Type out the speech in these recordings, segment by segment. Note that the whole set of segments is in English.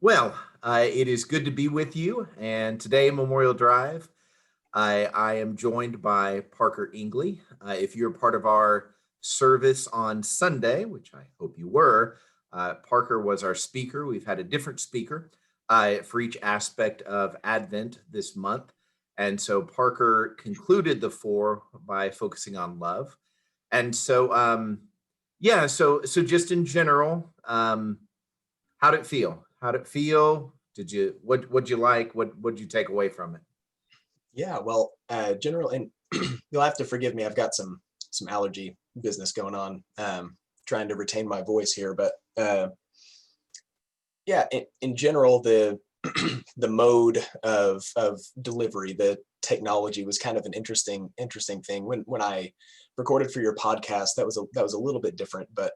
Well, it is good to be with you. And today, Memorial Drive, I am joined by Parker Ingley. If you're part of our service on Sunday, which I hope you were, Parker was our speaker. We've had a different speaker for each aspect of Advent this month. And so Parker concluded the four by focusing on love. And so, so just in general, how'd it feel? How'd it feel? What'd you like? What'd you take away from it? Yeah, well, general, and you'll have to forgive me. I've got some allergy business going on. Trying to retain my voice here, but yeah, in general, the the mode of delivery, the technology was kind of an interesting thing. When I recorded for your podcast, that was a little bit different, but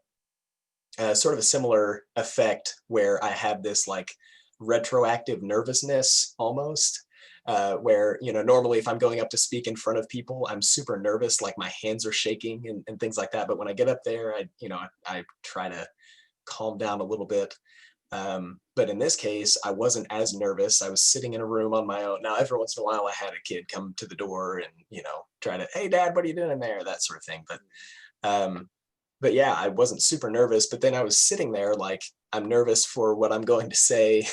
sort of a similar effect where I had this like retroactive nervousness almost. Where normally if I'm going up to speak in front of people, I'm super nervous, like my hands are shaking and things like that. But when I get up there, I try to calm down a little bit. But in this case, I wasn't as nervous. I was sitting in a room on my own. Now, every once in a while, I had a kid come to the door and try to, hey, Dad, what are you doing in there? That sort of thing. Um, but yeah, I wasn't super nervous. But then I was sitting there like I'm nervous for what I'm going to say,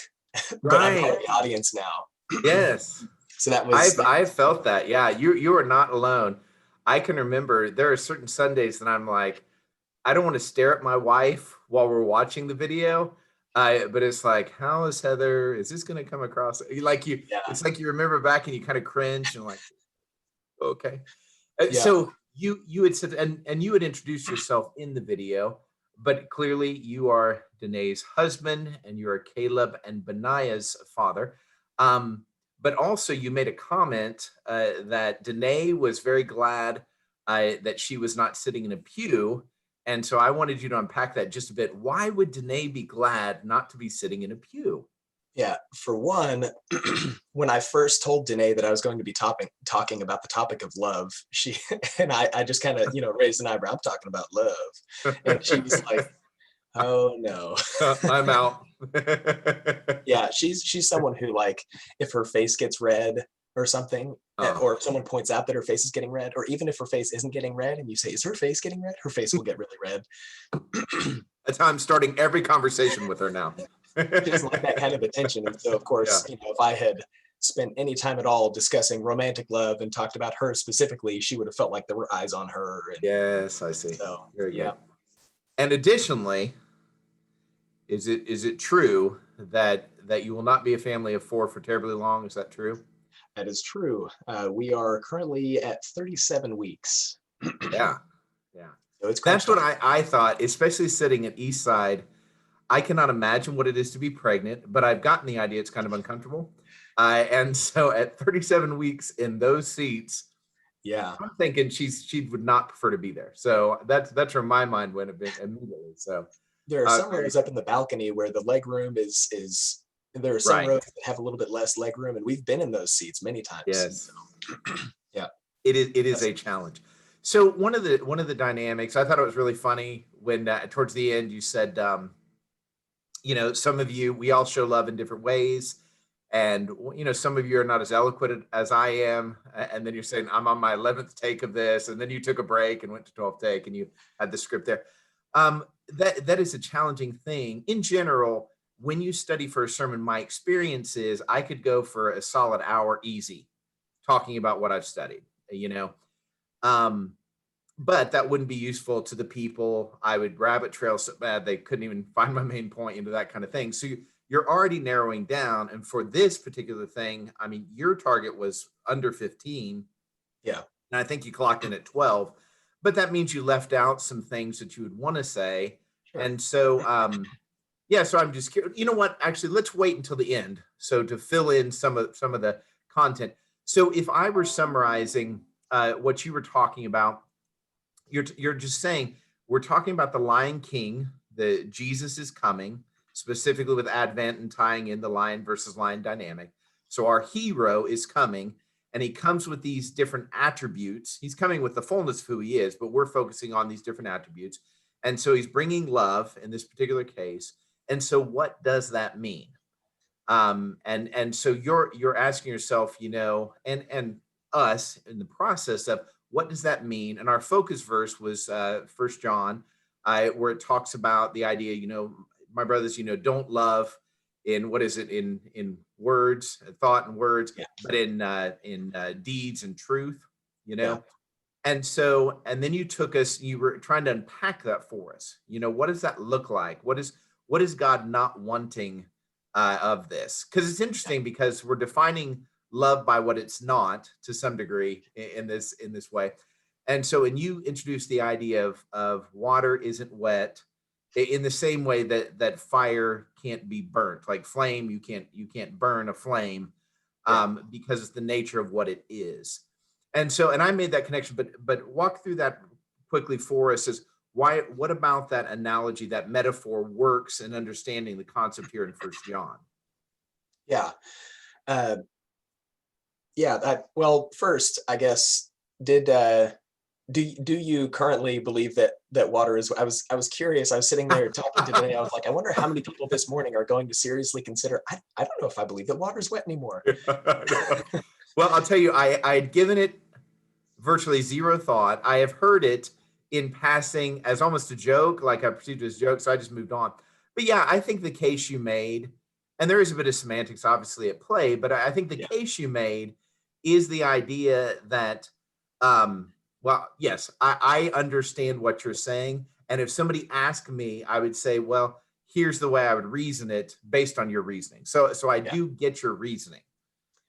but I'm part Right. of the audience now. Yes. So that was I've felt that. Yeah, you are not alone. I can remember there are certain Sundays that I'm like, I don't want to stare at my wife while we're watching the video. But it's like, how is Heather? Is this going to come across like you? yeah, It's like you remember back and you kind of cringe and like, okay. yeah. So you had said and you had introduced yourself in the video, but clearly you are Danae's husband and you are Caleb and Benaya's father. Um, but also you made a comment that Danae was very glad that she was not sitting in a pew. And so I wanted you to unpack that just a bit. Why would Danae be glad not to be sitting in a pew? Yeah, for one, when I first told Danae that I was going to be talking about the topic of love, she and I just kind of raised an eyebrow. I'm talking about love, and she was like, "Oh no." I'm out. Yeah, she's someone who, like, if her face gets red or something, or Oh. if someone points out that her face is getting red, or even if her face isn't getting red, and you say, "Is her face getting red?" Her face will get really red. That's how I'm starting every conversation with her now. She doesn't like that kind of attention. And so, of Yeah. course, if I had spent any time at all discussing romantic love and talked about her specifically, she would have felt like there were eyes on her. And Yes, I see. so, Very yeah, good. And additionally, is it true that you will not be a family of four for terribly long? Is that true? that is true. We are currently at 37 weeks. Yeah. Yeah. So it's crunch That's what time. I thought, especially sitting at East Side. I cannot imagine what it is to be pregnant, but I've gotten the idea it's kind of uncomfortable. And so at 37 weeks in those seats, Yeah. I'm thinking she would not prefer to be there. So that's where my mind went a bit immediately. So There are uh, some rows up in the balcony where the leg room is there are some right. rows that have a little bit less leg room, and we've been in those seats many times. Yes. So, yeah. It is That's, a challenge. So one of the dynamics I thought it was really funny when towards the end you said some of you we all show love in different ways, and some of you are not as eloquent as I am, and then you're saying I'm on my 11th take of this, and then you took a break and went to 12th take and you had the script there. That is a challenging thing in general. When you study for a sermon, my experience is I could go for a solid hour easy talking about what I've studied, you know. Um, but that wouldn't be useful to the people. I would rabbit trail so bad they couldn't even find my main point into that kind of thing. So you're already narrowing down. And for this particular thing, I mean, your target was under 15, yeah. and I think you clocked in at 12, but that means you left out some things that you would want to say. Sure. And so, yeah, so I'm just curious. You know what? Actually, let's wait until the end. So to fill in some of the content. So if I were summarizing what you were talking about, you're just saying we're talking about the Lion King, the Jesus is coming, specifically with Advent and tying in the lion versus lion dynamic. So our hero is coming, and he comes with these different attributes. He's coming with the fullness of who he is, but we're focusing on these different attributes. And so he's bringing love in this particular case. And so what does that mean? And so you're asking yourself, and us in the process of what does that mean? And our focus verse was First John, where it talks about the idea, my brothers, don't love in what is it in words, thought and words, Yeah. but in deeds and truth, you Yeah. know. And then you took us, you were trying to unpack that for us. What does that look like? What is God not wanting of this? Because it's interesting because we're defining love by what it's not to some degree in this way. And so when you introduce the idea of water isn't wet, in the same way that fire can't be burnt, like flame, you can't burn a flame, Yeah. because it's the nature of what it is. And I made that connection, but walk through that quickly for us. Is why? What about that analogy, that metaphor works in understanding the concept here in First John? Yeah. Uh, yeah. Well, first, I guess, did do you currently believe that water is? I was curious. I was sitting there talking today. I was like, I wonder how many people this morning are going to seriously consider. I don't know if I believe that water is wet anymore. Well, I'll tell you, I had given it virtually zero thought. I have heard it in passing as almost a joke, like I perceived it as a joke, so I just moved on. But yeah, I think the case you made, and there is a bit of semantics obviously at play, but I think the Yeah. case you made is the idea that, well, yes, I understand what you're saying. And if somebody asked me, I would say, well, here's the way I would reason it based on your reasoning. So I Yeah. do get your reasoning.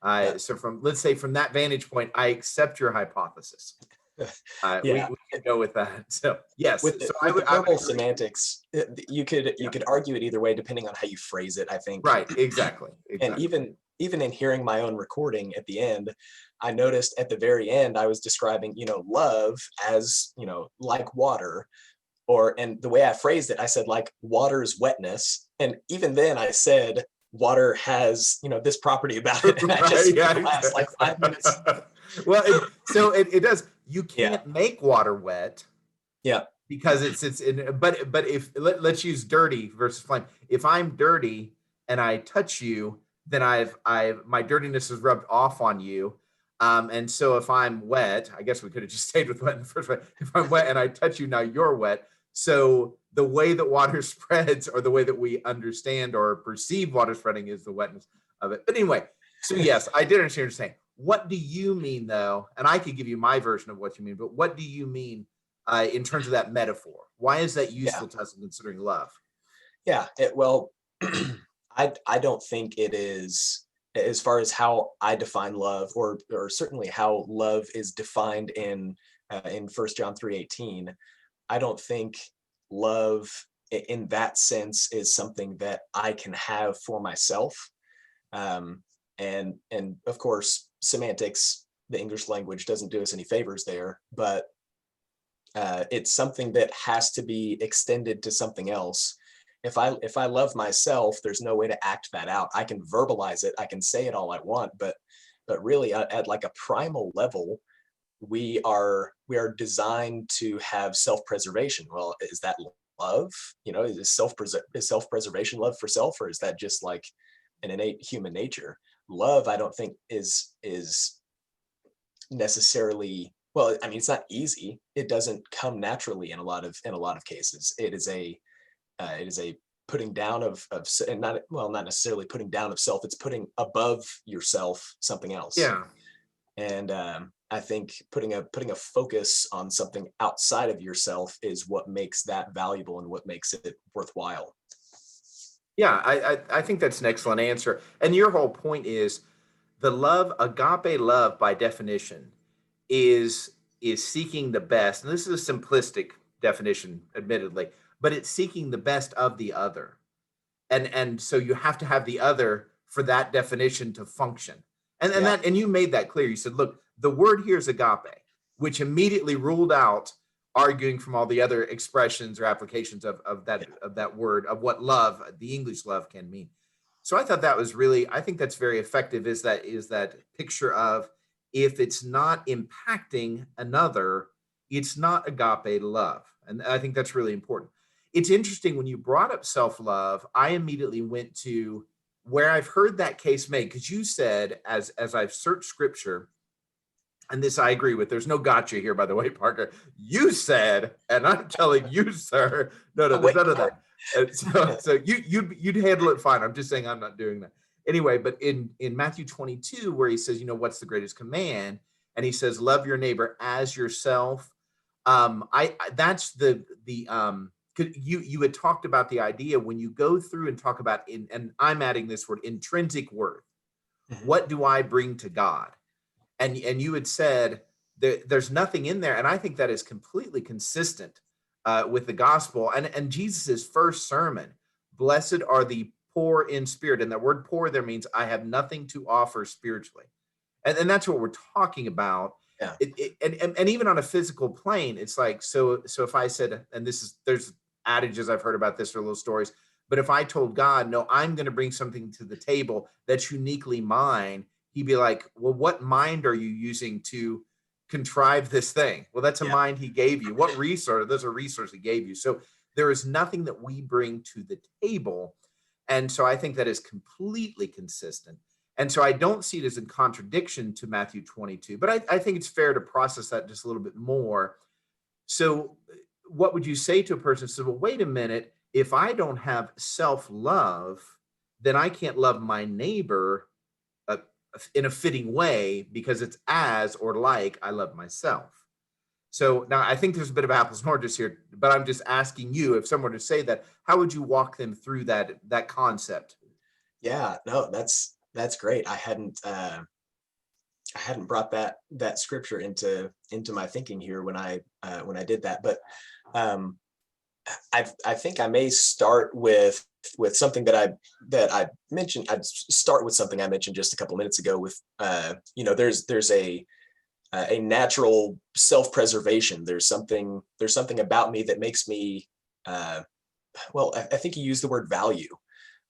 Yeah. So let's say from that vantage point, I accept your hypothesis. We Yeah. can go with that. So yes, With so with the I would verbal agree. semantics, you could Yeah, argue it either way depending on how you phrase it, I think. right. Exactly. And Exactly. even in hearing my own recording at the end, I noticed at the very end I was describing, love as, like water, and the way I phrased it, I said like water's wetness. And even then I said water has, this property about it. And I just Right. spent Yeah. the last like 5 minutes. Well, it does. You Yeah. can't make water wet Yeah. because it's in, but if let's use dirty versus flame. If I'm dirty and I touch you, then I've my dirtiness is rubbed off on you. And so if I'm wet, I guess we could have just stayed with wet in the first place. If I'm wet and I touch you, now you're wet. So the way that water spreads, or the way that we understand or perceive water spreading, is the wetness of it. But anyway, so yes, I did understand what you're saying. What do you mean though? And I could give you my version of what you mean, but what do you mean in terms of that metaphor? Why is that Yeah. useful to us in considering love? Yeah. Well, I don't think it is, as far as how I define love, or certainly how love is defined in First John 3:18. I don't think love in that sense is something that I can have for myself. Um, and of course, semantics, the English language doesn't do us any favors there, but it's something that has to be extended to something else. If I love myself, there's no way to act that out. I can verbalize it, I can say it all I want, but really at like a primal level, we are designed to have self-preservation. Well, is that love? Is self-preservation love for self, or is that just like an innate human nature? Love, I don't think is necessarily, well, I mean, it's not easy. It doesn't come naturally in a lot of cases. It is a putting down and not, well, not necessarily putting down of self. It's putting above yourself something else. Yeah. And I think putting a focus on something outside of yourself is what makes that valuable and what makes it worthwhile. Yeah, I think that's an excellent answer. And your whole point is the love, agape love by definition, is is seeking the best. And this is a simplistic definition, admittedly, but it's seeking the best of the other. And so you have to have the other for that definition to function. Yeah. And you made that clear. You said, look, the word here is agape, which immediately ruled out arguing from all the other expressions or applications of that word, of what love, the English love, can mean. So I thought that was really, I think that's very effective, is that picture of, if it's not impacting another, it's not agape love. And I think that's really important. It's interesting when you brought up self-love, I immediately went to where I've heard that case made, because you said, as I've searched scripture, and this I agree with. There's no gotcha here, by the way, Parker. You said, and I'm telling you, sir. No, I'm there's waiting none of for that. And so, it. so you'd handle it fine. I'm just saying I'm not doing that anyway. But in Matthew 22, where he says, what's the greatest command, and he says, love your neighbor as yourself. That's you had talked about the idea when you go through and talk about and I'm adding this word, intrinsic worth. Mhm. What do I bring to God? And you had said there's nothing in there, and I think that is completely consistent with the gospel and Jesus's first sermon. Blessed are the poor in spirit, and that word poor there means I have nothing to offer spiritually, and that's what we're talking about. Yeah. And even on a physical plane, it's like, so if I said, and there's adages I've heard about this or little stories, but if I told God, no, I'm going to bring something to the table that's uniquely mine, he'd be like, well, what mind are you using to contrive this thing? Well, that's a Yeah. mind he gave you. What resource? There's a resource he gave you. So there is nothing that we bring to the table. And so I think that is completely consistent. And so I don't see it as in contradiction to Matthew 22, but I think it's fair to process that just a little bit more. So what would you say to a person who says, well, wait a minute, if I don't have self-love, then I can't love my neighbor uh, in a fitting way because it's as or like I love myself. So now I think there's a bit of apples and oranges here, but I'm just asking you, if someone were to say that, how would you walk them through that concept? Yeah, no, that's great. I hadn't brought that scripture into my thinking here when I did that, but um, I think I may start with something that I mentioned. I'd start with something I mentioned just a couple minutes ago. With there's a natural self-preservation. There's something about me that makes me I think you used the word value.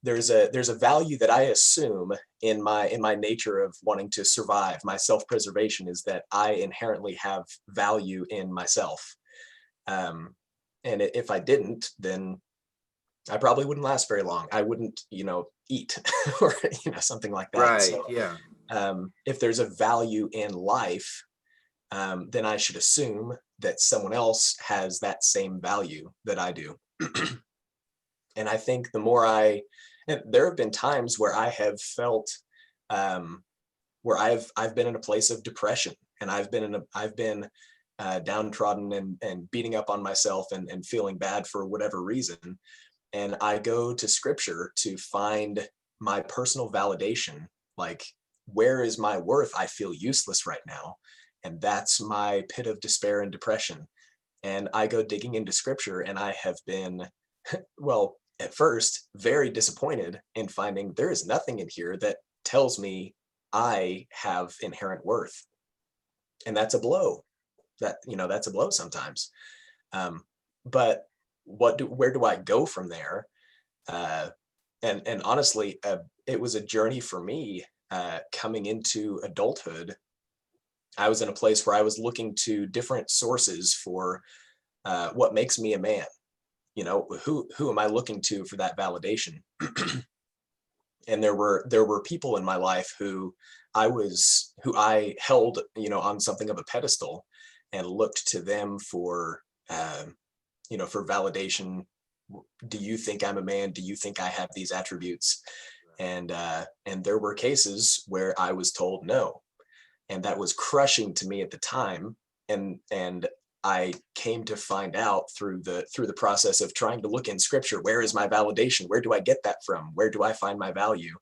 There's a value that I assume in my nature of wanting to survive. My self-preservation is that I inherently have value in myself. Um, and if I didn't, then I probably wouldn't last very long. I wouldn't, eat or something like that. Right. So Yeah. if there's a value in life, then I should assume that someone else has that same value that I do. And I think and there have been times where I have felt, where I've been in a place of depression, and I've been downtrodden and beating up on myself and feeling bad for whatever reason. And I go to scripture to find my personal validation. Like, where is my worth? I feel useless right now. And that's my pit of despair and depression. And I go digging into scripture, and I have been, well, at first, very disappointed in finding there is nothing in here that tells me I have inherent worth. And that's a blow. That's a blow sometimes. But where do I go from there? Uh, and honestly, it was a journey for me coming into adulthood. I was in a place where I was looking to different sources for what makes me a man. Who am I looking to for that validation? And there were people in my life who I held on something of a pedestal and looked to them for validation. Do you think I'm a man? Do you think I have these attributes? And there were cases where I was told no, and that was crushing to me at the time. And I came to find out through the process of trying to look in scripture, where is my validation? Where do I get that from? Where do I find my value?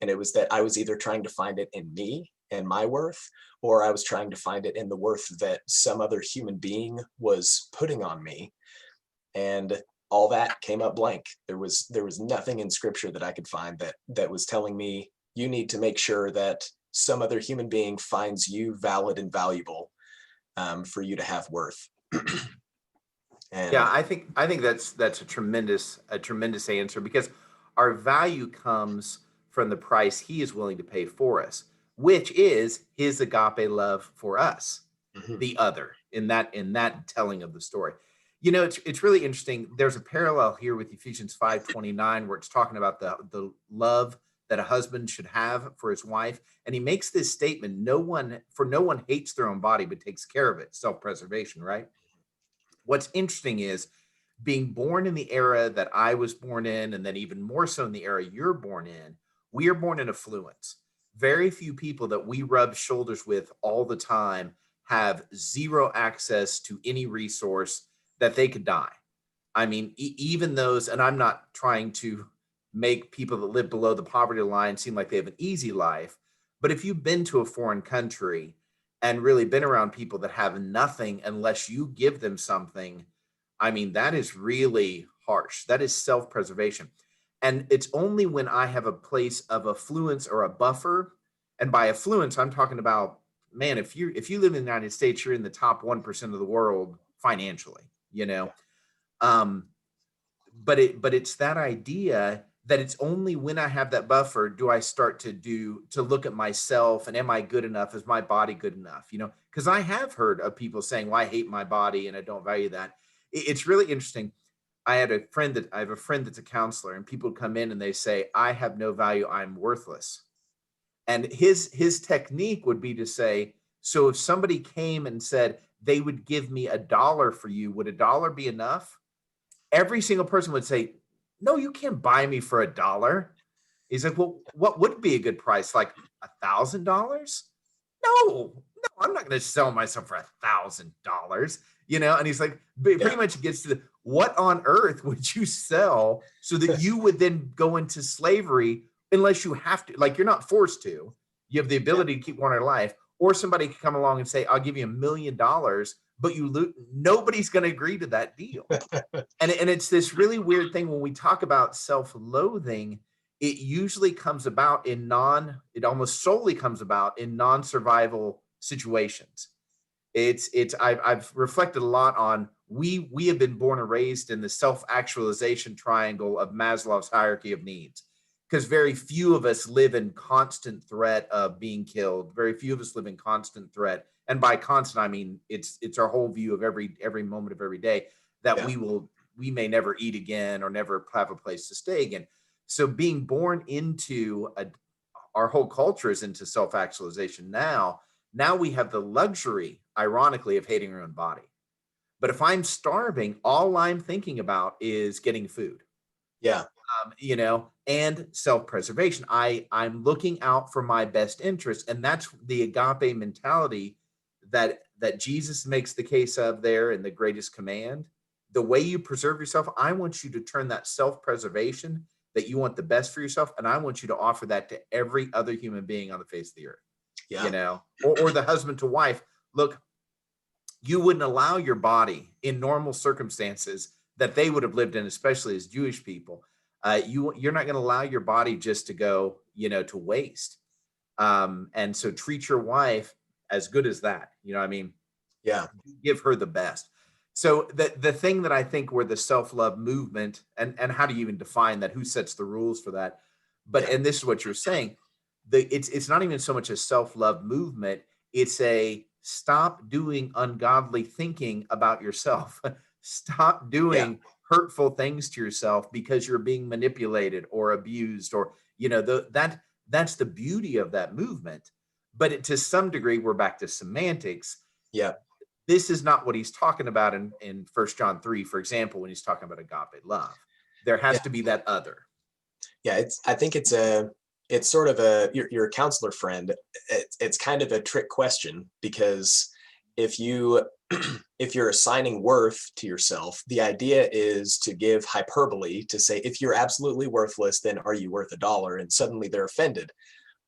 And it was that I was either trying to find it in me and my worth, or I was trying to find it in the worth that some other human being was putting on me. And all that came up blank. There was nothing in scripture that I could find that was telling me you need to make sure that some other human being finds you valid and valuable, for you to have worth. Yeah, And I think that's a tremendous answer, because our value comes from the price he is willing to pay for us, which is his agape love for us, mhm, the other, in that telling of the story. It's really interesting. There's a parallel here with Ephesians 5:29, where it's talking about the love that a husband should have for his wife. And he makes this statement, no one hates their own body, but takes care of it. Self-preservation, right? What's interesting is being born in the era that I was born in, and then even more so in the era you're born in, we are born in affluence. Very few people that we rub shoulders with all the time have zero access to any resource that they could die. I mean, even those, and I'm not trying to make people that live below the poverty line seem like they have an easy life, but if you've been to a foreign country and really been around people that have nothing unless you give them something, I mean, that is really harsh. That is self-preservation. And it's only when I have a place of affluence or a buffer, and by affluence, I'm talking about, man, if you live in the United States, you're in the top 1% of the world financially, you know. Um, but it's that idea that it's only when I have that buffer do I start to look at myself and am I good enough? Is my body good enough? You know, because I have heard of people saying, well, I hate my body and I don't value that. It's really interesting. I have a friend that's a counselor, and people come in and they say, I have no value, I'm worthless. And his technique would be to say, so if somebody came and said they would give me $1 for you, would $1 be enough? Every single person would say, no, you can't buy me for $1. He's like, well, what would be a good price? Like $1,000? No, I'm not going to sell myself for $1,000, you know? And he's like, pretty much gets to what on earth would you sell so that you would then go into slavery unless you have to, like, you're not forced to, you have the ability to keep one in life, or somebody could come along and say, I'll give you $1 million, but nobody's going to agree to that deal. And it's this really weird thing when we talk about self-loathing, it usually comes about it almost solely comes about in non-survival situations. I've reflected a lot on, we have been born and raised in the self-actualization triangle of Maslow's hierarchy of needs, because very few of us live in constant threat of being killed. Very few of us live in constant threat. And by constant, I mean, it's our whole view of every moment of every day that Yeah. we may never eat again or never have a place to stay again. So being born into our whole culture is into self-actualization now. Now we have the luxury, ironically, of hating our own body. But if I'm starving, all I'm thinking about is getting food. Yeah. You know, and self-preservation. I'm looking out for my best interest, and that's the agape mentality that Jesus makes the case of there in the greatest command. The way you preserve yourself, I want you to turn that self-preservation, that you want the best for yourself, and I want you to offer that to every other human being on the face of the earth. Yeah. You know, or the husband to wife. Look, you wouldn't allow your body in normal circumstances that they would have lived in, especially as Jewish people. You're not going to allow your body just to go, you know, to waste. And so treat your wife as good as that. You know what I mean? Yeah. Give her the best. So the thing that I think where the self-love movement, and how do you even define that? Who sets the rules for that? But Yeah. and this is what you're saying. It's not even so much a self-love movement. It's a stop doing ungodly thinking about yourself. Stop Yeah. doing hurtful things to yourself because you're being manipulated or abused, or you know, that's the beauty of that movement. But to some degree, we're back to semantics. Yeah. This is not what he's talking about in 1 John 3, for example, when he's talking about agape love. There Yeah. has to be that other. Yeah. I think it's sort of you're a counselor friend. It's kind of a trick question, because if you're assigning worth to yourself, the idea is to give hyperbole to say, if you're absolutely worthless, then are you worth $1? And suddenly they're offended.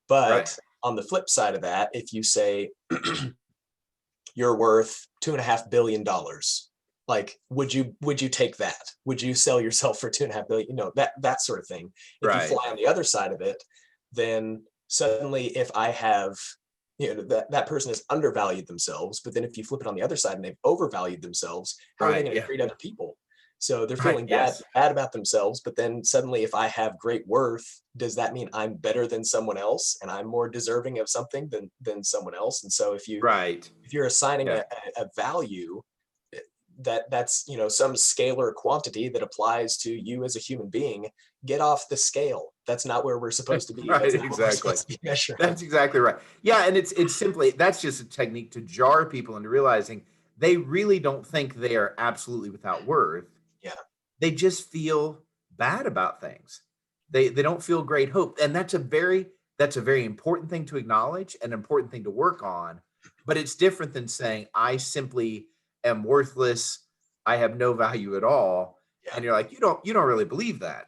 But Right. on the flip side of that, if you say you're worth $2.5 billion, like, would you take that? Would you sell yourself for 2.5 billion? You know, that sort of thing. If you Right. fly on the other side of it, then suddenly, if I have, you know, that person has undervalued themselves, but then if you flip it on the other side and they've overvalued themselves, how are they Right. going to Yeah. treat other people? So they're Right. feeling Yes. bad about themselves, but then suddenly, if I have great worth, does that mean I'm better than someone else and I'm more deserving of something than someone else? And so Right. if you're assigning Yeah. a value, that's some scalar quantity that applies to you as a human being, get off the scale. that's not where we're supposed to be. Right, That's not what we're exactly. supposed to be measuring. That's exactly right. Yeah, and it's simply, that's just a technique to jar people into realizing they really don't think they are absolutely without worth. Yeah. They just feel bad about things. They don't feel great hope, and that's a very important thing to acknowledge, an important thing to work on. But it's different than saying I simply am worthless. I have no value at all. Yeah. And you're like, you don't really believe that,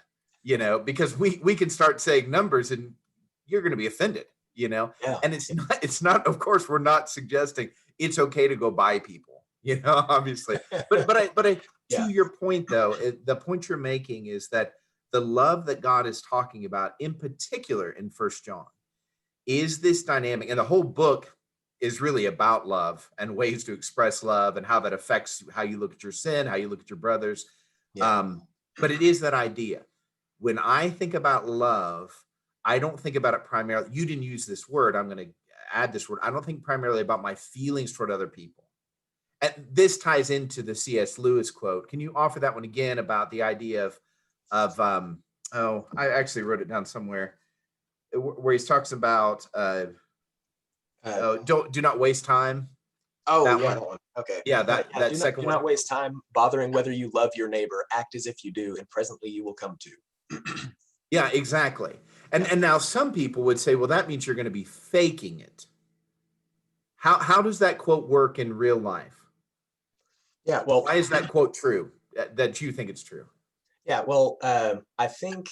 because we can start saying numbers and you're going to be offended. Yeah. And it's not, of course, we're not suggesting it's okay to go buy people, obviously. But Yeah. to your point though, the point you're making is that the love that God is talking about, in particular in First John, is this dynamic, and the whole book is really about love and ways to express love and how that affects how you look at your sin, how you look at your brothers. Yeah. But it is that idea. When I think about love, I don't think about it primarily. You didn't use this word. I'm going to add this word. I don't think primarily about my feelings toward other people. And this ties into the C.S. Lewis quote. Can you offer that one again about the idea of I actually wrote it down somewhere where he talks about do not waste time. That Yeah, one. that one. Okay. Yeah, Yeah, that second do one. not waste time bothering whether you love your neighbor. Act as if you do, and presently you will come to. Yeah, exactly. And now some people would say, well, that means you're going to be faking it. How does that quote work in real life? Yeah. Well, Why is that quote true? That you think it's true? yeah. Well, I think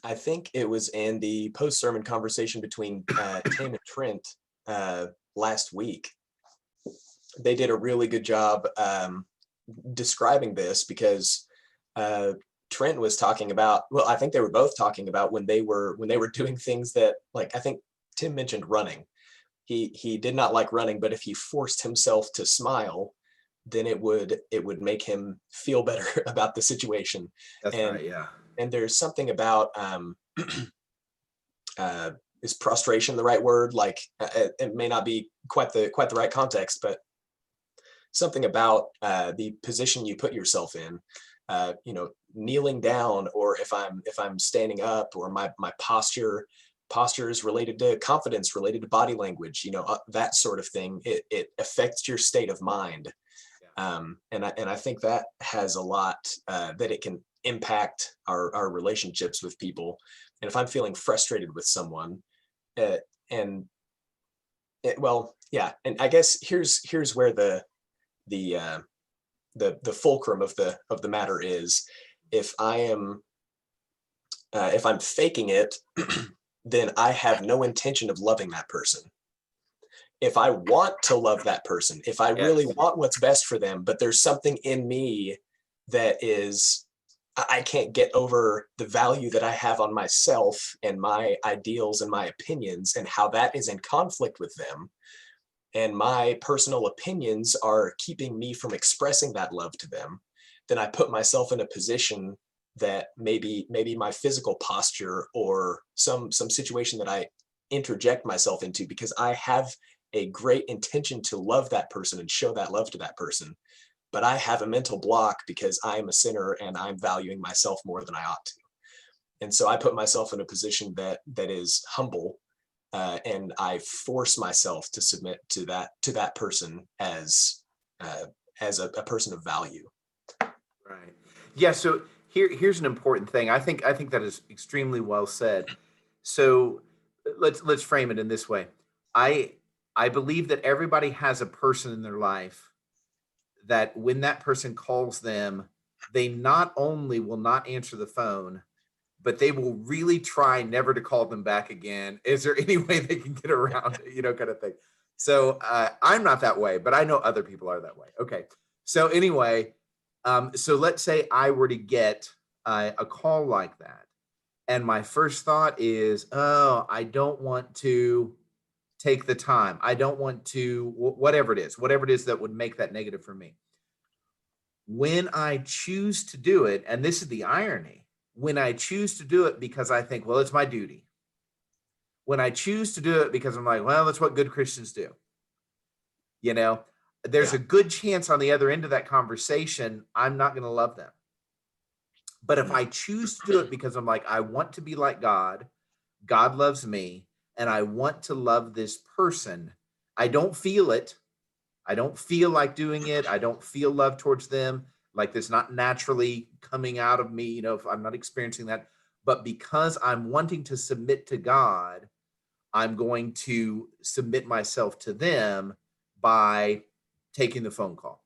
I think it was in the post sermon conversation between Tim and Trent last week. They did a really good job describing this because Trent was talking about. Well, I think they were both talking about when they were doing things that, like, I think Tim mentioned running. He did not like running, but if he forced himself to smile, then it would make him feel better about the situation. That's And right. Yeah. and there's something about is prostration the right word? Like it may not be quite the right context, but something about the position you put yourself in. Kneeling down, or if I'm standing up, or my posture is related to confidence, related to body language, that sort of thing. It affects your state of mind. And I think that has a lot that it can impact our relationships with people. And if I'm feeling frustrated with someone, and I guess here's where the fulcrum of the matter is. If I'm faking it, then I have no intention of loving that person. If I want to love that person, if I really want what's best for them, but there's something in me that is, I can't get over the value that I have on myself and my ideals and my opinions, and how that is in conflict with them, and my personal opinions are keeping me from expressing that love to them, then I put myself in a position that maybe my physical posture, or some situation that I interject myself into because I have a great intention to love that person and show that love to that person, but I have a mental block because I am a sinner and I'm valuing myself more than I ought to. And so I put myself in a position that is humble, and I force myself to submit to that person as a person of value. Right. Yeah. So here's an important thing. I think that is extremely well said. So let's frame it in this way. I believe that everybody has a person in their life that when that person calls them, they not only will not answer the phone, but they will really try never to call them back again. Is there any way they can get around it, kind of thing? So I'm not that way, but I know other people are that way. Okay. So anyway, so let's say I were to get a call like that. And my first thought is, oh, I don't want to take the time. I don't want to, whatever it is that would make that negative for me. When I choose to do it, and this is the irony, when I choose to do it because I think, well, it's my duty. When I choose to do it because I'm like, well, that's what good Christians do. There's a good chance on the other end of that conversation, I'm not going to love them. But if I choose to do it because I'm like, I want to be like God, God loves me, and I want to love this person, I don't feel it. I don't feel like doing it. I don't feel love towards them. Like this not naturally coming out of me, if I'm not experiencing that. But because I'm wanting to submit to God, I'm going to submit myself to them by taking the phone call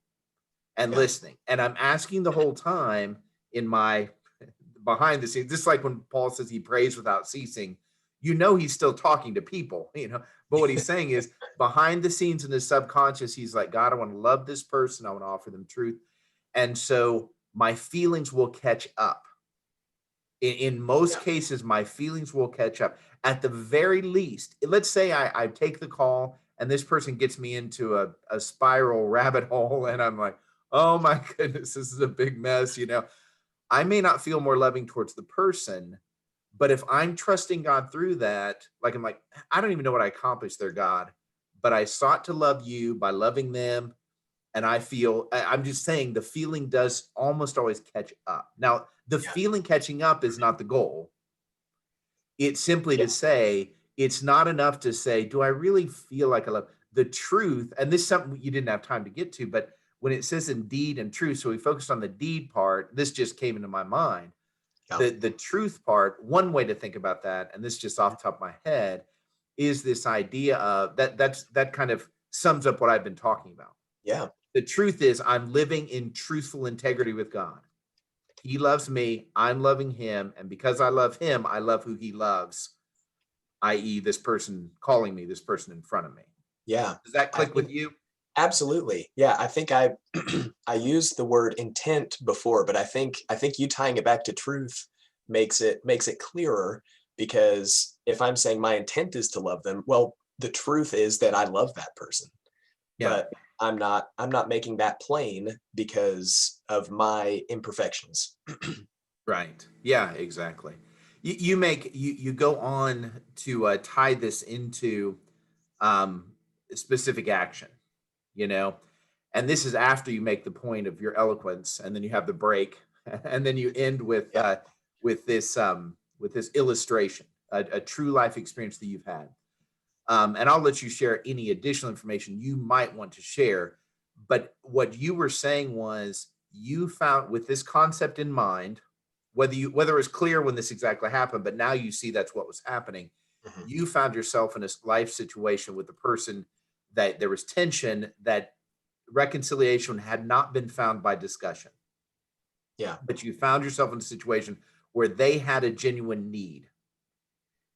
and Yeah. listening. And I'm asking the whole time in my behind the scenes, just like when Paul says he prays without ceasing, he's still talking to people, but what he's saying is behind the scenes in his subconscious, he's like, God, I want to love this person. I want to offer them truth. And so my feelings will catch up. In most Yeah. cases, my feelings will catch up. At the very least, let's say I take the call and this person gets me into a spiral rabbit hole, and I'm like, oh my goodness, this is a big mess. I may not feel more loving towards the person, but if I'm trusting God through that, like I'm like, I don't even know what I accomplished there, God, but I sought to love you by loving them. And I'm just saying the feeling does almost always catch up. Now, the Yeah. feeling catching up is not the goal. It's simply Yeah. to say, it's not enough to say, do I really feel like I love the truth? And this is something you didn't have time to get to, but when it says in deed and truth, so we focused on the deed part, this just came into my mind. Yeah. The truth part, one way to think about that, and this is just off the top of my head, is this idea of that kind of sums up what I've been talking about. Yeah. The truth is I'm living in truthful integrity with God. He loves me, I'm loving him, and because I love him, I love who he loves, i.e. this person calling me, this person in front of me. Yeah. Does that I click with think you? absolutely. Yeah. I think I I used the word intent before, but I think you tying it back to truth makes it clearer, because if I'm saying my intent is to love them, well, the truth is that I love that person. Yeah. But I'm not making that plain because of my imperfections. Right. Yeah, exactly. You go on to tie this into um, specific action, you know, and this is after you make the point of your eloquence, and then you have the break, and then you end Yeah. with this illustration, a true life experience that you've had. And I'll let you share any additional information you might want to share. But what you were saying was you found with this concept in mind, whether it was clear when this exactly happened, but now you see that's what was happening. Mhm. You found yourself in a life situation with a person that there was tension, that reconciliation had not been found by discussion, Yeah. but you found yourself in a situation where they had a genuine need.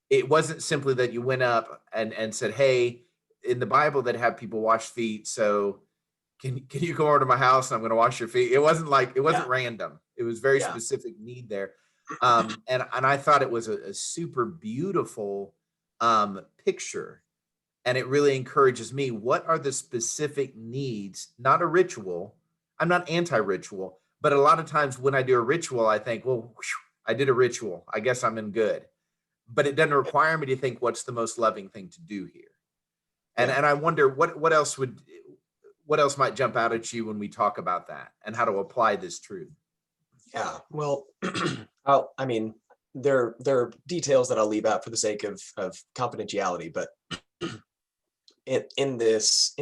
It wasn't simply that you went up and said, "Hey, in the Bible that have people wash feet, so can you come over to my house and I'm going to wash your feet?" It Yeah. wasn't random. It was very Yeah. specific need there, and I thought it was a super beautiful picture, and it really encourages me. What are the specific needs? Not a ritual. I'm not anti-ritual, but a lot of times when I do a ritual, I think, well, whew, I did a ritual. I guess I'm in good, but it doesn't require me to think what's the most loving thing to do here. And Yeah. and I wonder what else might jump out at you when we talk about that and how to apply this truth. Yeah. Well, I mean, there are details that I'll leave out for the sake of confidentiality, but in this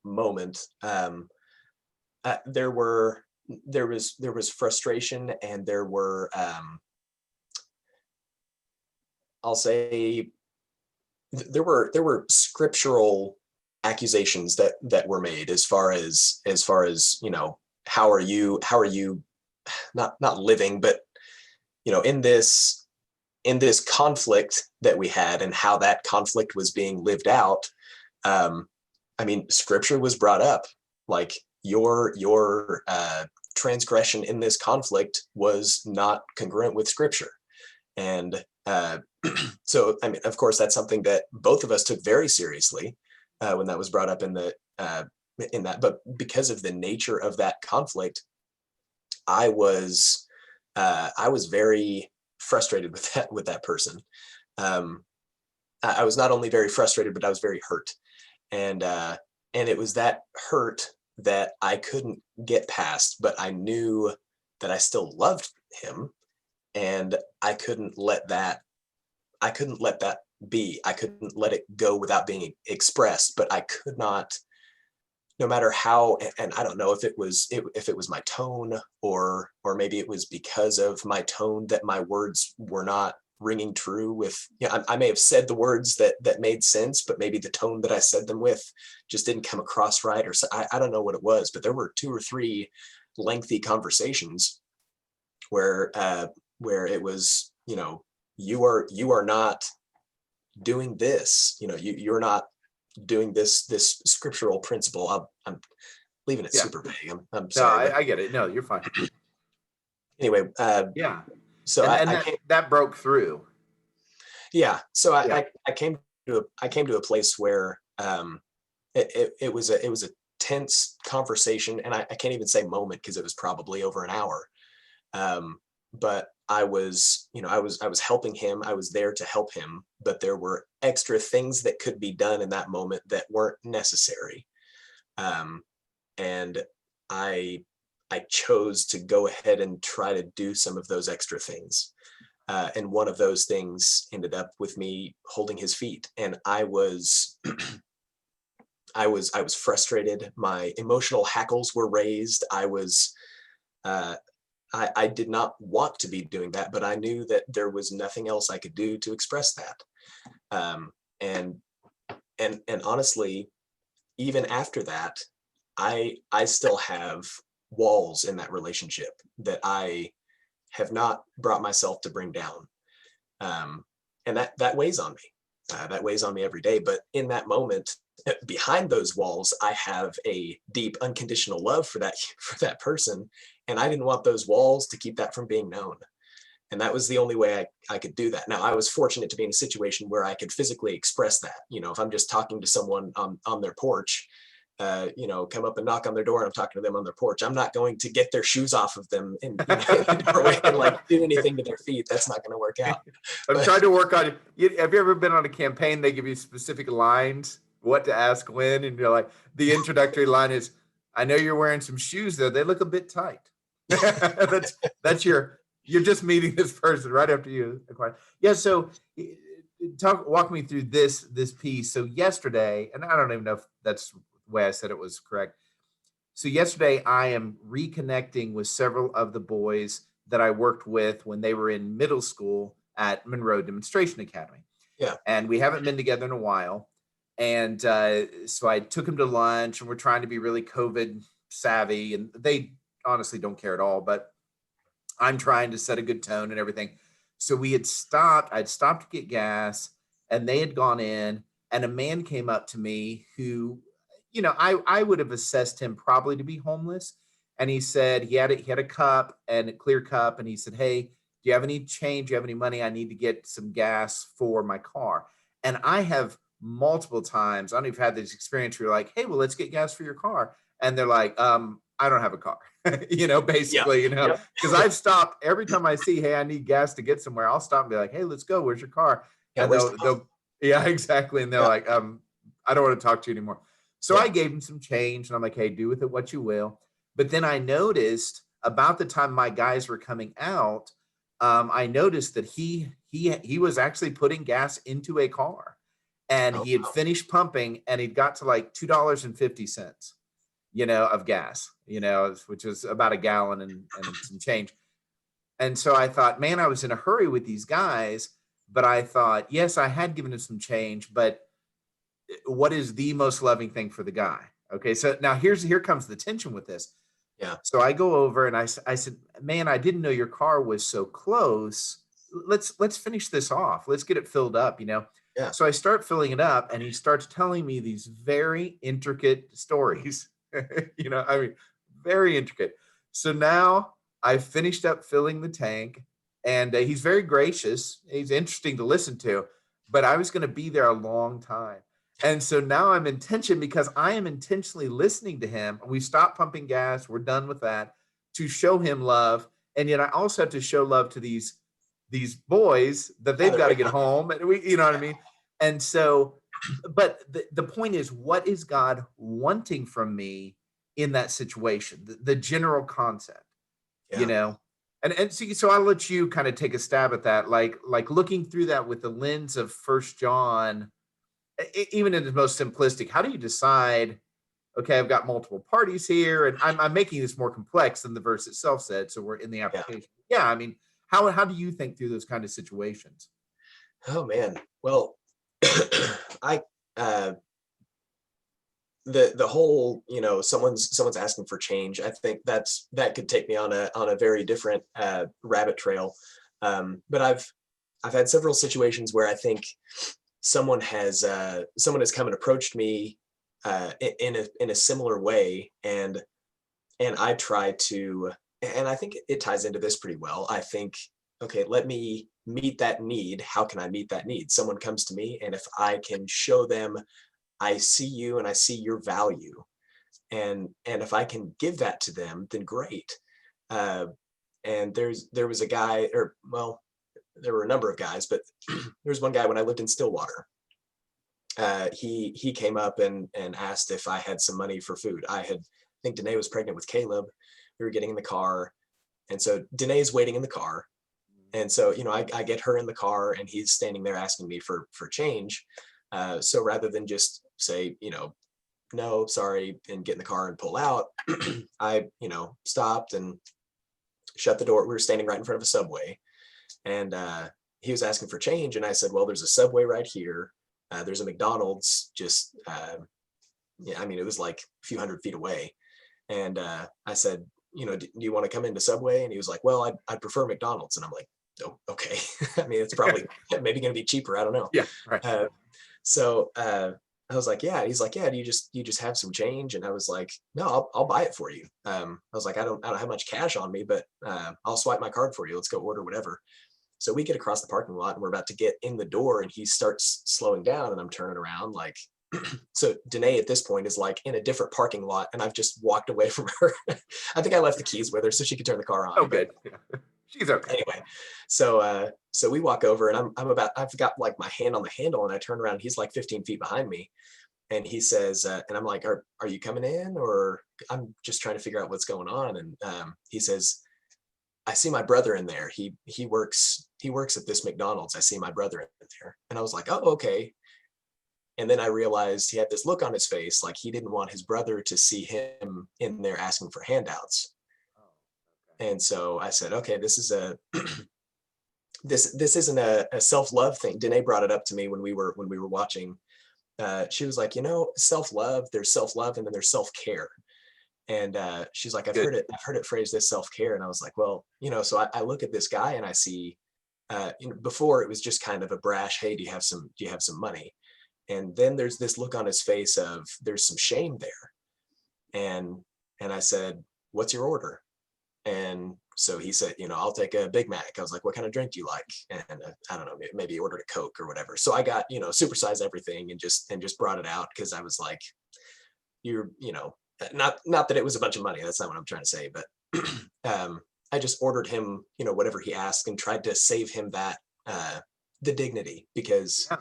moment, there was frustration, and there were, I'll say, there were scriptural accusations that were made, as far as how are you not living, but in this conflict that we had, and how that conflict was being lived out. um I mean, scripture was brought up, like your transgression in this conflict was not congruent with scripture. And so, I mean, of course, that's something that both of us took very seriously when that was brought up in that. But because of the nature of that conflict, I was very frustrated with that person. Um, I was not only very frustrated, but I was very hurt, and it was that hurt that I couldn't get past. But I knew that I still loved him, And I couldn't let that be. I couldn't let it go without being expressed, but I could not, no matter how, and I don't know if it was my tone, or maybe it was because of my tone that my words were not ringing true with, I may have said the words that made sense, but maybe the tone that I said them with just didn't come across right, or so. I don't know what it was, but there were 2 or 3 lengthy conversations where it was, you are not doing this, you're not doing this scriptural principle. I'm leaving it Yeah. super vague. I'm No, sorry, but I get it. No, you're fine. anyway, Yeah. so And I that came, that broke through. yeah, so Yeah. I came to a place where it was a tense conversation, and I can't even say moment because it was probably over an hour. But I was, I was helping him. I was there to help him, but there were extra things that could be done in that moment that weren't necessary. And I chose to go ahead and try to do some of those extra things. And one of those things ended up with me holding his feet, and I was I was frustrated. My emotional hackles were raised. Uh, I did not want to be doing that, but I knew that there was nothing else I could do to express that. Um, and and honestly, even after that, I still have walls in that relationship that I have not brought myself to bring down. Um, and that weighs on me. That weighs on me every day. But in that moment, behind those walls, I have a deep, unconditional love for that for that person, and I didn't want those walls to keep that from being known. And that was the only way I could do that. Now, I was fortunate to be in a situation where I could physically express that. If I'm just talking to someone on their porch, come up and knock on their door, and I'm talking to them on their porch, I'm not going to get their shoes off of them in a doorway and like do anything to their feet. That's not going to work out. I'm But trying to work on it. Have you ever been on a campaign? They give you specific lines, what to ask when, and you're like, the introductory line is, "I know you're wearing some shoes though. They look a bit tight." That's you're just meeting this person right after you acquire. Yeah. So walk me through this piece. So yesterday, and I don't even know if that's the way I said it was correct. So yesterday, I am reconnecting with several of the boys that I worked with when they were in middle school at Monroe Demonstration Academy, yeah, and we haven't been together in a while. And so I took them to lunch, and we're trying to be really COVID savvy, and they honestly don't care at all. But I'm trying to set a good tone and everything. So I'd stopped to get gas, and they had gone in, and a man came up to me who, I would have assessed him probably to be homeless. And he said he had a cup, and a clear cup, and he said, "Hey, do you have any change? Do you have any money? I need to get some gas for my car." And I have multiple times, I don't know if you've had this experience where you're like, "Hey, well, let's get gas for your car." And they're like, I don't have a car, yeah, basically, yep, because I've stopped every time I see, "Hey, I need gas to get somewhere." I'll stop and be like, "Hey, let's go. Where's your car?" yeah. And Where's the pump? yeah, exactly. And they're Yeah, like, I don't want to talk to you anymore. So I yeah. gave him some change, and I'm like, "Hey, do with it what you will." But then I noticed about the time my guys were coming out, I noticed that he was actually putting gas into a car, and Oh, he had finished pumping, and he'd got to like $2.50, of gas, which was about a gallon and some change. And so I thought, man, I was in a hurry with these guys, but I thought, yes, I had given him some change, but what is the most loving thing for the guy? Okay, so now here comes the tension with this. yeah, So I go over and I said, "Man, I didn't know your car was so close. Let's finish this off. Let's get it filled up." yeah. So I start filling it up, and he starts telling me these very intricate stories. I mean, very intricate. So now I've finished up filling the tank, and he's very gracious. He's interesting to listen to, but I was going to be there a long time. And so now I'm in tension because I am intentionally listening to him. We stopped pumping gas. We're done with that to show him love. And yet I also have to show love to these boys that Yeah, they've they're got to waiting get on you. home. And you know what I Yeah, mean? And so, but the point is, what is God wanting from me in that situation? The general concept, you yeah, know? And so I'll let you kind of take a stab at that, like looking through that with the lens of First John, even in the most simplistic. How do you decide? Okay, I've got multiple parties here, and I'm making this more complex than the verse itself said. So we're in the Yeah. application. Yeah, I mean, how do you think through those kind of situations? Oh man. Well, I uh the whole, someone's asking for change, I think that could take me on a very different rabbit trail. But I've had several situations where I think someone has come and approached me in a similar way, and I try to, and I think it ties into this pretty well. I think, okay, let me meet that need. How can I meet that need? Someone comes to me, and if I can show them I see you and I see your value, and if I can give that to them, then great. Uh, and there was a guy, or well, there were a number of guys, but there was one guy when I lived in Stillwater. He came up and asked if I had some money for food. I think Danae was pregnant with Caleb. We were getting in the car, and so Danae's waiting in the car, and so I get her in the car, and he's standing there asking me for change. So rather than just say, no, sorry, and get in the car and pull out, I stopped and shut the door. We were standing right in front of a Subway, and he was asking for change, and I said, well, there's a Subway right here. There's a McDonald's just yeah, I mean, it was like a few hundred feet away. And I said, do you want to come into Subway? And he was like, well, I'd prefer McDonald's. And I'm like, oh, okay. I mean, it's probably maybe going to be cheaper. I don't know. Yeah, right. So I was like, yeah. He's like, yeah. Do you just have some change? And I was like, no, I'll buy it for you. I was like, I don't have much cash on me, but I'll swipe my card for you. Let's go order whatever. So we get across the parking lot, and we're about to get in the door, and he starts slowing down, and I'm turning around like, so Danae at this point is like in a different parking lot, and I've just walked away from her. I think I left the keys with her so she could turn the car on. Oh, good. Yeah. She's okay. Anyway, so we walk over, and I've got like my hand on the handle, and I turn around, and he's like 15 feet behind me, and he says, and I'm like, are you coming in, or I'm just trying to figure out what's going on, and he says, I see my brother in there. He works at this McDonald's. I see my brother in there, and I was like, oh, okay. And then I realized he had this look on his face, like he didn't want his brother to see him in there asking for handouts. Oh, okay. And so I said, okay, this is a this isn't a self-love thing. Danae brought it up to me when we were watching. She was like, self-love, there's self-love, and then there's self-care. And she's like, I've Good. heard it phrased as self-care. And I was like, well, so I look at this guy, and I see, before it was just kind of a brash, hey, do you have some money? And then there's this look on his face of there's some shame there. And I said, what's your order? And so he said, I'll take a Big Mac. I was like, what kind of drink do you like? And I don't know, maybe he ordered a Coke or whatever. So I got, supersized everything and just brought it out, because I was like, not that it was a bunch of money. That's not what I'm trying to say. But I just ordered him, whatever he asked, and tried to save him that, the dignity, because Yeah.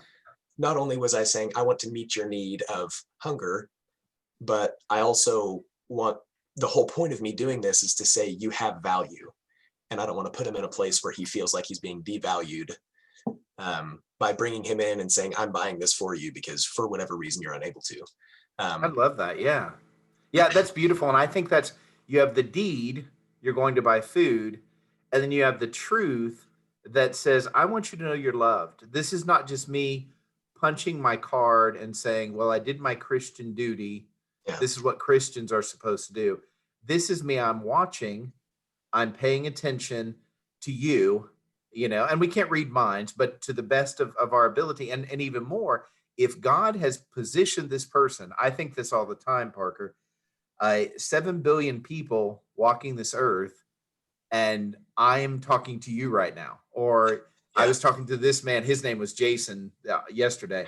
not only was I saying, I want to meet your need of hunger, but I also want, the whole point of me doing this is to say you have value. And I don't want to put him in a place where he feels like he's being devalued by bringing him in and saying, I'm buying this for you because for whatever reason you're unable to. I love that. Yeah. Yeah, that's beautiful. And I think you have the deed, you're going to buy food, and then you have the truth that says, I want you to know you're loved. This is not just me punching my card and saying, well, I did my Christian duty. Yeah. This is what Christians are supposed to do. This is me. I'm watching, I'm paying attention to you, and we can't read minds, but to the best of our ability. And even more, if God has positioned this person, I think this all the time, Parker, 7 billion people walking this earth, and I am talking to you right now. Or I Yeah. was talking to this man, his name was Jason, yesterday.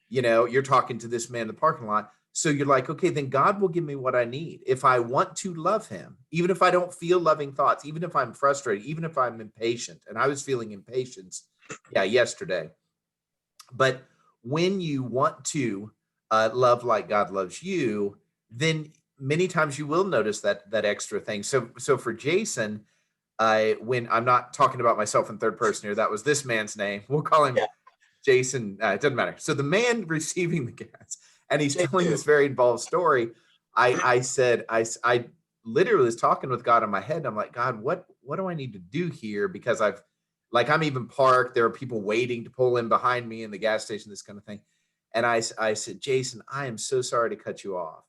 You're talking to this man in the parking lot. So you're like, okay, then God will give me what I need. If I want to love him, even if I don't feel loving thoughts, even if I'm frustrated, even if I'm impatient, and I was feeling impatience, yesterday. But when you want to love like God loves you, then many times you will notice that extra thing. So for Jason, when I'm not talking about myself in third person here, that was this man's name. We'll call him Yeah. Jason. It doesn't matter. So the man receiving the gas, and he's telling J2. this very involved story. I said, I literally was talking with God in my head. And I'm like, God, what do I need to do here? Because I'm even parked. There are people waiting to pull in behind me in the gas station, this kind of thing. And I said, Jason, I am so sorry to cut you off.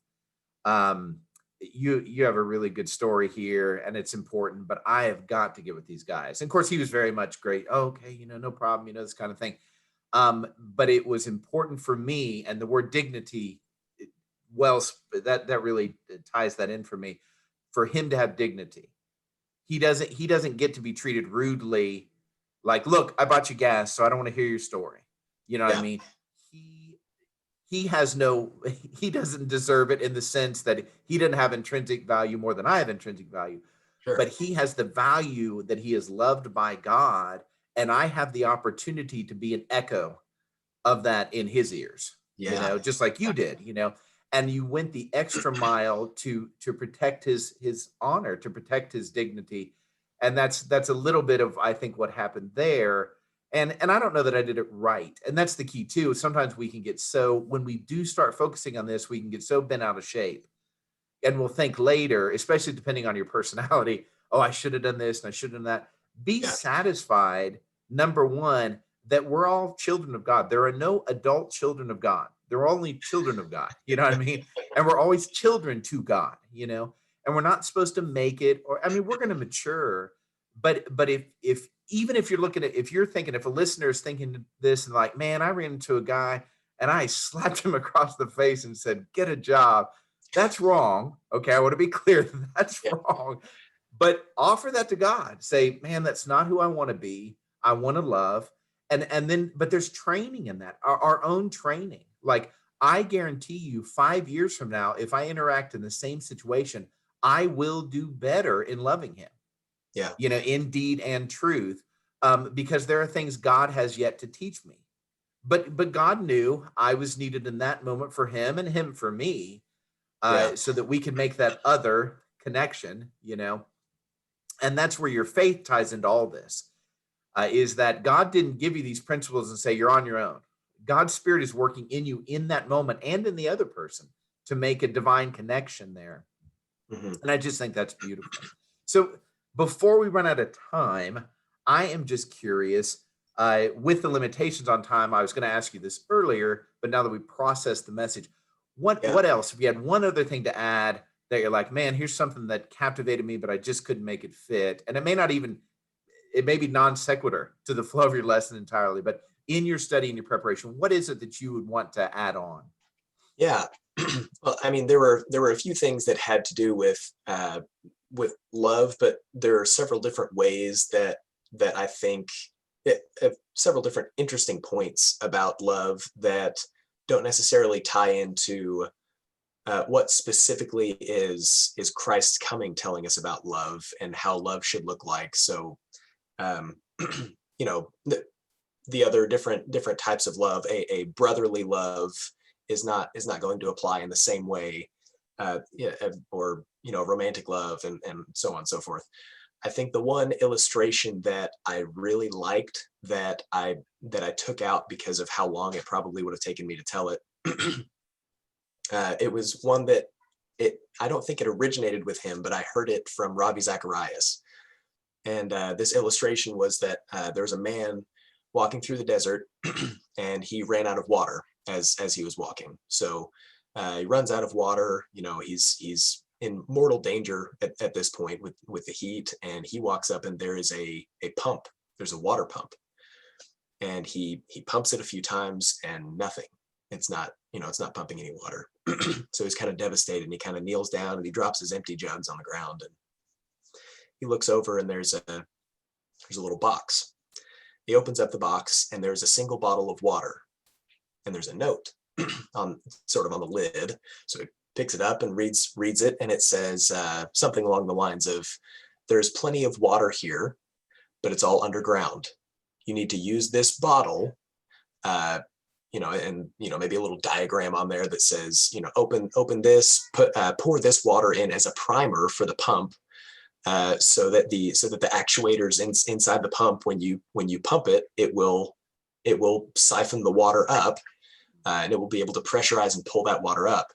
Um, you have a really good story here and it's important, but I have got to get with these guys. And of course, he was very much great. Oh, okay, no problem, this kind of thing. But it was important for me, and the word dignity, well, that really ties that in for me, for him to have dignity. He doesn't get to be treated rudely, like, look, I bought you gas, so I don't want to hear your story. You know what I Yeah. mean? He he has no he doesn't deserve it in the sense that he didn't have intrinsic value more than I have intrinsic value, but Sure. he has the value that he is loved by God, and I have the opportunity to be an echo of that in his ears, Yeah. just like you did, and you went the extra mile to protect his honor, to protect his dignity. And that's a little bit of, I think, what happened there. And I don't know that I did it right. And that's the key too. Sometimes we can get so, when we do start focusing on this, we can get so bent out of shape, and we'll think later, especially depending on your personality, oh, I should have done this and I should have done that. Be Yeah. satisfied, number one, that we're all children of God. There are no adult children of God. There are only children of God. You know what I mean? And we're always children to God, and we're not supposed to make it, or, I mean, we're going to mature. But if even if you're looking at, if you're thinking, if a listener is thinking this and like, man, I ran into a guy and I slapped him across the face and said, get a job. That's wrong. Okay. I want to be clear. That's Yeah. wrong. But offer that to God. Say, man, that's not who I want to be. I want to love. And then, but there's training in that, our own training. Like, I guarantee you 5 years from now, if I interact in the same situation, I will do better in loving him, Yeah. in deed and truth, because there are things God has yet to teach me. But God knew I was needed in that moment for him and him for me, Yeah. so that we can make that other connection, and that's where your faith ties into all this, is that God didn't give you these principles and say you're on your own. God's spirit is working in you in that moment and in the other person to make a divine connection there. Hmm. And I just think that's beautiful. So before we run out of time, I am just curious, with the limitations on time, I was going to ask you this earlier, but now that we processed the message, Yeah. what else? If you had one other thing to add that you're like, man, here's something that captivated me, but I just couldn't make it fit. And it may be non sequitur to the flow of your lesson entirely, but in your study and your preparation, what is it that you would want to add on? Yeah. Well, I mean, there were a few things that had to do with love, but there are several different ways that I think several different interesting points about love that don't necessarily tie into what specifically is Christ's coming telling us about love and how love should look like. So, um, the other different types of love, a brotherly love is not going to apply in the same way, yeah, or romantic love and so on and so forth. I think the one illustration that I really liked that I took out because of how long it probably would have taken me to tell it, it was one that I don't think it originated with him, but I heard it from Ravi Zacharias. And this illustration was that there was a man walking through the desert and he ran out of water as he was walking. So he runs out of water. He's in mortal danger at this point with the heat, and he walks up and there is a pump. There's a water pump, and he pumps it a few times and nothing. It's not pumping any water. So he's kind of devastated, and he kind of kneels down and he drops his empty jugs on the ground, and he looks over and there's a little box. He opens up the box and there's a single bottle of water, and there's a note on sort of on the lid. So he picks it up and reads it, and it says something along the lines of, "There's plenty of water here, but it's all underground. You need to use this bottle." And maybe a little diagram on there that says, open this, pour this water in as a primer for the pump, so that the actuators inside the pump, when you pump it, it will siphon the water up, and it will be able to pressurize and pull that water up.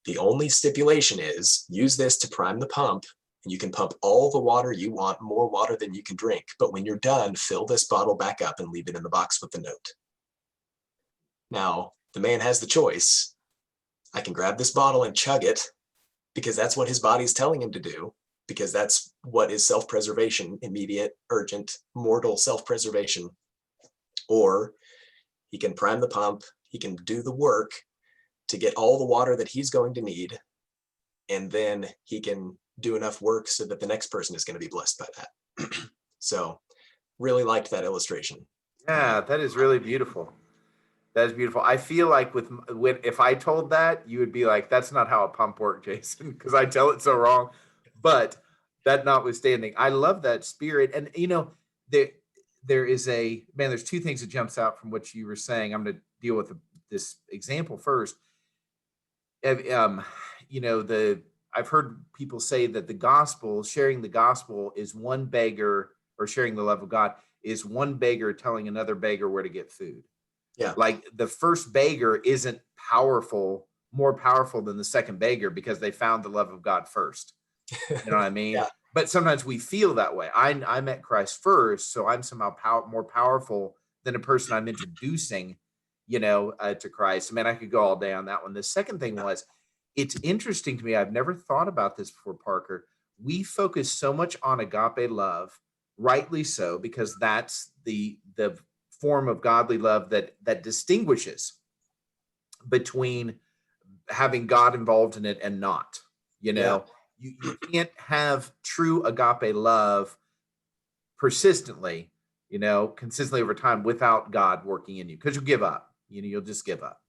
The only stipulation is use this to prime the pump, and you can pump all the water you want, more water than you can drink. But when you're done, fill this bottle back up and leave it in the box with the note. Now, the man has the choice. I can grab this bottle and chug it because that's what his body's telling him to do, because that's what is self-preservation, immediate, urgent, mortal self-preservation. Or he can prime the pump, he can do the work to get all the water that he's going to need, and then he can do enough work so that the next person is going to be blessed by that. So really liked that illustration. Yeah, that is really beautiful. That is beautiful. I feel like if I told that, you would be like, that's not how a pump works, Jason, because I tell it so wrong. But that notwithstanding, I love that spirit. And, there is there's two things that jumps out from what you were saying. I'm going to deal with this example first. I've heard people say that the gospel, sharing the gospel, is one beggar, or sharing the love of God is one beggar telling another beggar where to get food. Yeah. Like the first beggar isn't more powerful than the second beggar because they found the love of God first. You know what I mean? Yeah. But sometimes we feel that way. I met Christ first, so I'm somehow more powerful than a person I'm introducing, to Christ. I mean, I could go all day on that one. The second thing was, it's interesting to me. I've never thought about this before, Parker. We focus so much on agape love, rightly so, because that's the form of godly love that distinguishes between having God involved in it and not. You can't have true agape love persistently, consistently over time without God working in you, because you'll give up. You'll just give up.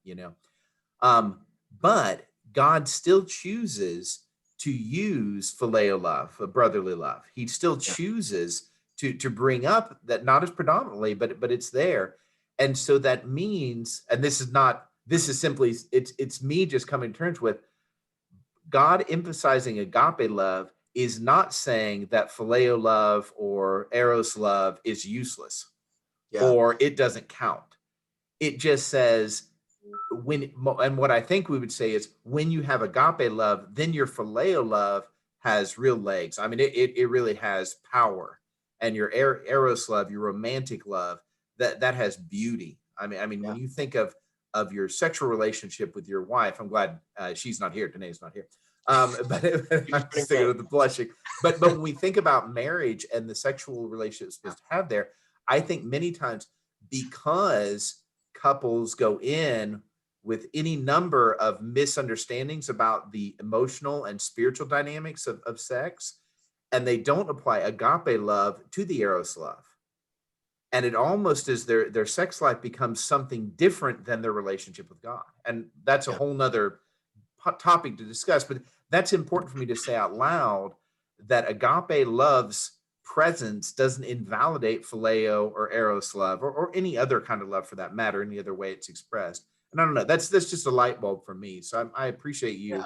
But God still chooses to use phileo love, a brotherly love. He still chooses to bring up that, not as predominantly, but it's there. And so that means, and this is simply, it's me just coming to terms with God emphasizing agape love is not saying that phileo love or eros love is useless or it doesn't count. It just says, and what I think we would say is, when you have agape love, then your phileo love has real legs. I mean, it really has power. And your eros love, your romantic love, that has beauty. I mean, when you think of your sexual relationship with your wife, I'm glad she's not here. Danae's not here. But I'm just thinking of the blushing. But when we think about marriage and the sexual relationship it's supposed to have there, I think many times, because couples go in with any number of misunderstandings about the emotional and spiritual dynamics of sex, and they don't apply agape love to the eros love. And it almost is their sex life becomes something different than their relationship with God. And that's a whole nother topic to discuss, but that's important for me to say out loud, that agape love's presence doesn't invalidate phileo or eros love, or any other kind of love for that matter, any other way it's expressed. And I don't know, that's just a light bulb for me. So I appreciate you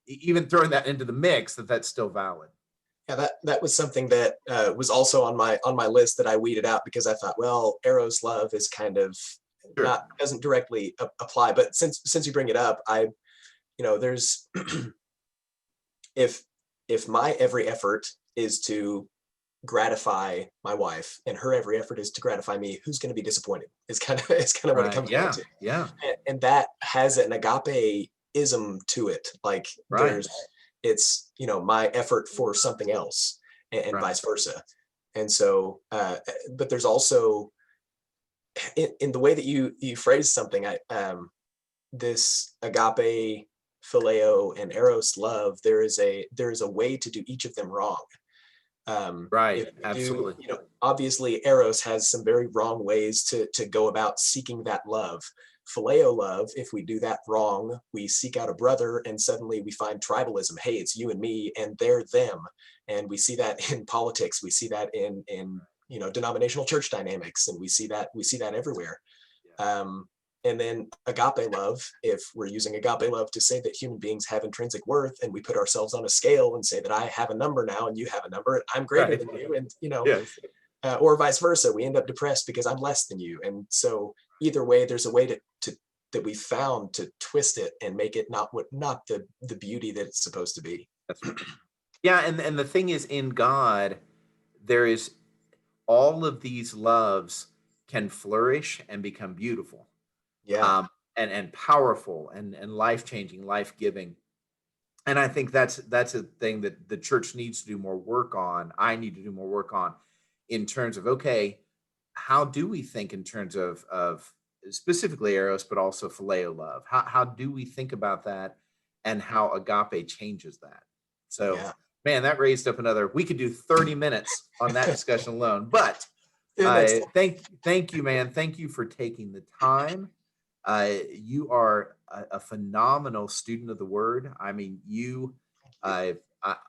even throwing that into the mix, that's still valid. Yeah, that was something that was also on my list that I weeded out, because I thought, well, eros love is kind of doesn't directly apply. But since you bring it up, there's if my every effort is to gratify my wife and her every effort is to gratify me, who's going to be disappointed is kind of what it comes down to. And that has an agape-ism to it. Like it's my effort for something else, and vice versa. And so but there's also in the way that you phrase something, this agape, phileo, and eros love, there is a way to do each of them wrong. Absolutely. Obviously eros has some very wrong ways to go about seeking that love. Phileo love, if we do that wrong, we seek out a brother and suddenly we find tribalism. Hey, it's you and me and they're them. And we see that in politics, we see that in denominational church dynamics, and we see that everywhere. And then agape love, if we're using agape love to say that human beings have intrinsic worth, and we put ourselves on a scale and say that I have a number now and you have a number and I'm greater Right. than you, and Yes. or vice versa, we end up depressed because I'm less than you. And so either way, there's a way to that we found to twist it and make it not the beauty that it's supposed to be. That's right. Yeah, and the thing is, in God, there is all of these loves can flourish and become beautiful, Yeah, and powerful and life changing, life giving. And I think that's a thing that the church needs to do more work on. I need to do more work on, in terms of, okay, how do we think in terms of specifically eros, but also phileo love? How do we think about that, and how agape changes that? So, yeah. man, that raised up another. We could do 30 minutes on that discussion alone. But See you next I time. thank you, man. Thank you for taking the time. You are a phenomenal student of the word. I mean, I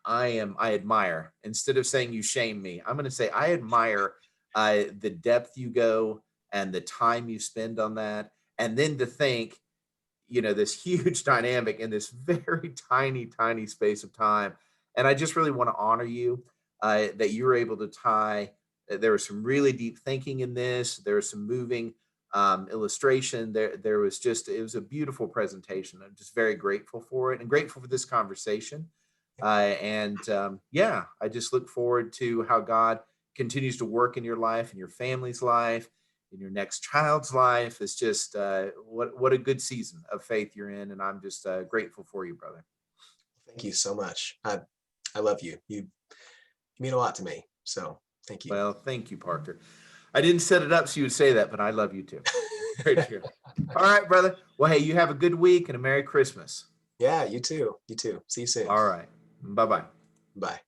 admire. Instead of saying you shame me, I'm going to say I admire the depth you go and the time you spend on that, and then to think, this huge dynamic in this very tiny space of time. And I just really want to honor you, that you were able to tie. There was some really deep thinking in this. There was some moving illustration. There was it was a beautiful presentation. I'm just very grateful for it and grateful for this conversation. Yeah, I just look forward to how God continues to work in your life and your family's life, in your next child's life. It's just what a good season of faith you're in, and I'm just grateful for you, brother. Thank you so much. I love you. You mean a lot to me. So thank you. Well, thank you, Parker. I didn't set it up so you would say that, but I love you too. Very true. All right, brother. Well, hey, you have a good week and a Merry Christmas. Yeah, you too. You too. See you soon. All right. Bye bye. Bye.